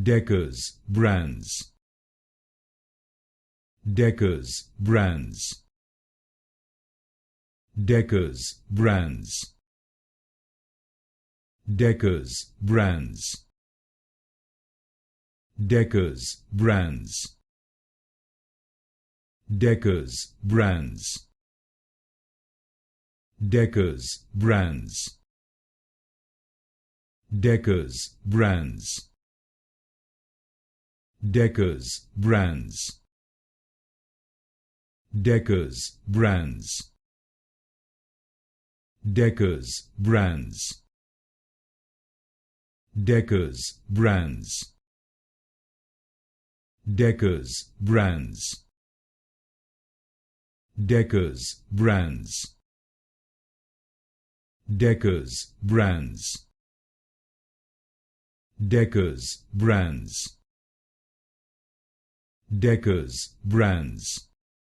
Deckers brands. Deckers brands. Deckers brands. Deckers brands. Deckers brands. Deckers brands. Deckers brands. Deckers brands. Deckers brands. Deckers brands. Deckers brands. Deckers brands. Deckers brands. Deckers brands. Deckers brands. Deckers brands. Deckers brands.